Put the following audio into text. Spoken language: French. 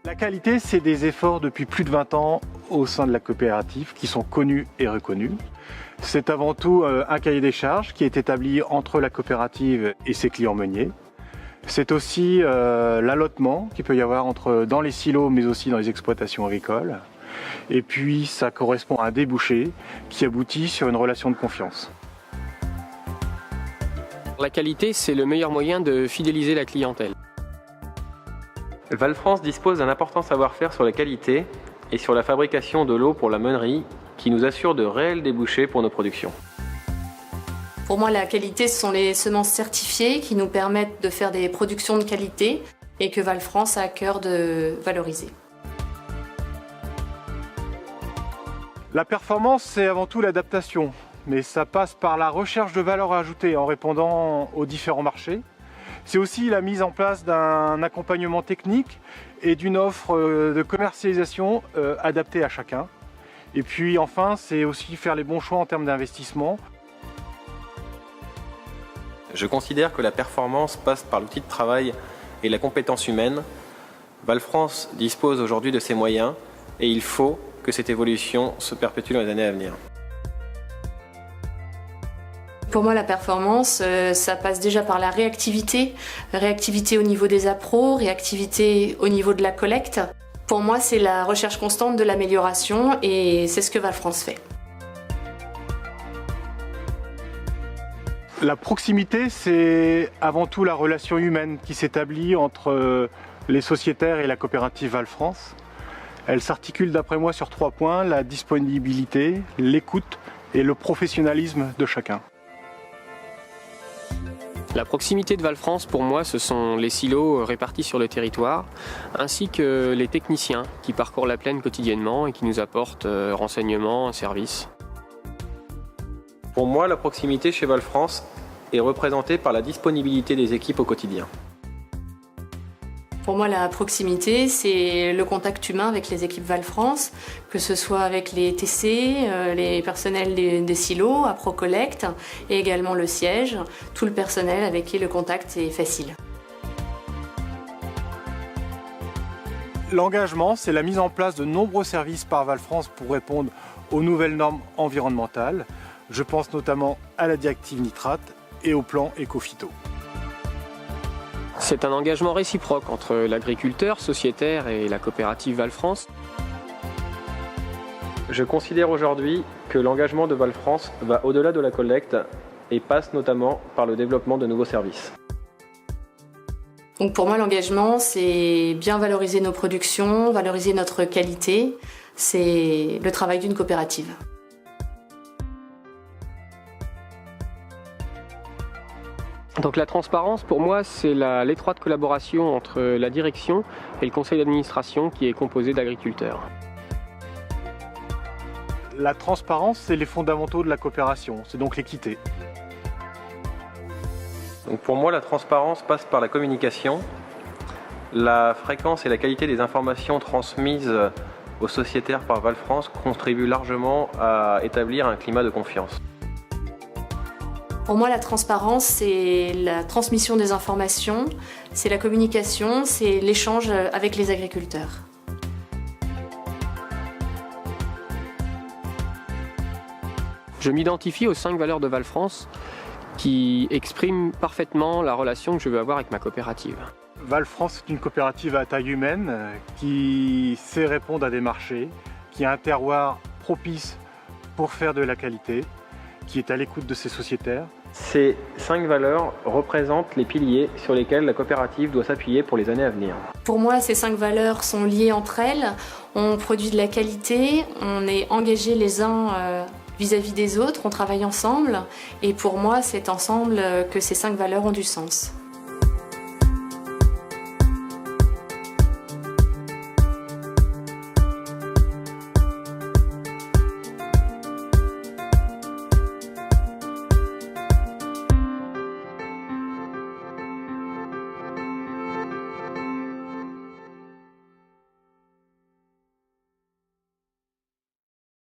La qualité, c'est des efforts depuis plus de 20 ans au sein de la coopérative qui sont connus et reconnus. C'est avant tout un cahier des charges qui est établi entre la coopérative et ses clients meuniers. C'est aussi l'allotement qu'il peut y avoir dans les silos mais aussi dans les exploitations agricoles. Et puis ça correspond à un débouché qui aboutit sur une relation de confiance. La qualité, c'est le meilleur moyen de fidéliser la clientèle. Val France dispose d'un important savoir-faire sur la qualité et sur la fabrication de l'eau pour la meunerie qui nous assure de réels débouchés pour nos productions. Pour moi, la qualité, ce sont les semences certifiées qui nous permettent de faire des productions de qualité et que Val France a à cœur de valoriser. La performance, c'est avant tout l'adaptation, mais ça passe par la recherche de valeur ajoutée en répondant aux différents marchés. C'est aussi la mise en place d'un accompagnement technique et d'une offre de commercialisation adaptée à chacun. Et puis enfin, c'est aussi faire les bons choix en termes d'investissement. Je considère que la performance passe par l'outil de travail et la compétence humaine. Val France dispose aujourd'hui de ces moyens et il faut que cette évolution se perpétue dans les années à venir. Pour moi, la performance, ça passe déjà par la réactivité. Réactivité au niveau des appros, réactivité au niveau de la collecte. Pour moi, c'est la recherche constante de l'amélioration et c'est ce que Val France fait. La proximité, c'est avant tout la relation humaine qui s'établit entre les sociétaires et la coopérative Val France. Elle s'articule d'après moi sur 3 points, la disponibilité, l'écoute et le professionnalisme de chacun. La proximité de Val France, pour moi, ce sont les silos répartis sur le territoire, ainsi que les techniciens qui parcourent la plaine quotidiennement et qui nous apportent renseignements, services. Pour moi, la proximité chez Val France est représentée par la disponibilité des équipes au quotidien. Pour moi, la proximité, c'est le contact humain avec les équipes Val France, que ce soit avec les TC, les personnels des silos, à ProCollect, et également le siège, tout le personnel avec qui le contact est facile. L'engagement, c'est la mise en place de nombreux services par Val France pour répondre aux nouvelles normes environnementales. Je pense notamment à la directive nitrate et au plan éco-phyto. C'est un engagement réciproque entre l'agriculteur, sociétaire et la coopérative Val France. Je considère aujourd'hui que l'engagement de Val France va au-delà de la collecte et passe notamment par le développement de nouveaux services. Donc pour moi, l'engagement, c'est bien valoriser nos productions, valoriser notre qualité. C'est le travail d'une coopérative. Donc la transparence, pour moi, c'est l'étroite collaboration entre la direction et le conseil d'administration qui est composé d'agriculteurs. La transparence, c'est les fondamentaux de la coopération, c'est donc l'équité. Donc pour moi, la transparence passe par la communication. La fréquence et la qualité des informations transmises aux sociétaires par Val France contribuent largement à établir un climat de confiance. Pour moi, la transparence, c'est la transmission des informations, c'est la communication, c'est l'échange avec les agriculteurs. Je m'identifie aux 5 valeurs de Val France qui expriment parfaitement la relation que je veux avoir avec ma coopérative. Val France est une coopérative à taille humaine qui sait répondre à des marchés, qui a un terroir propice pour faire de la qualité, qui est à l'écoute de ses sociétaires. Ces 5 valeurs représentent les piliers sur lesquels la coopérative doit s'appuyer pour les années à venir. Pour moi, ces 5 valeurs sont liées entre elles. On produit de la qualité, on est engagés les uns vis-à-vis des autres, on travaille ensemble. Et pour moi, c'est ensemble que ces 5 valeurs ont du sens.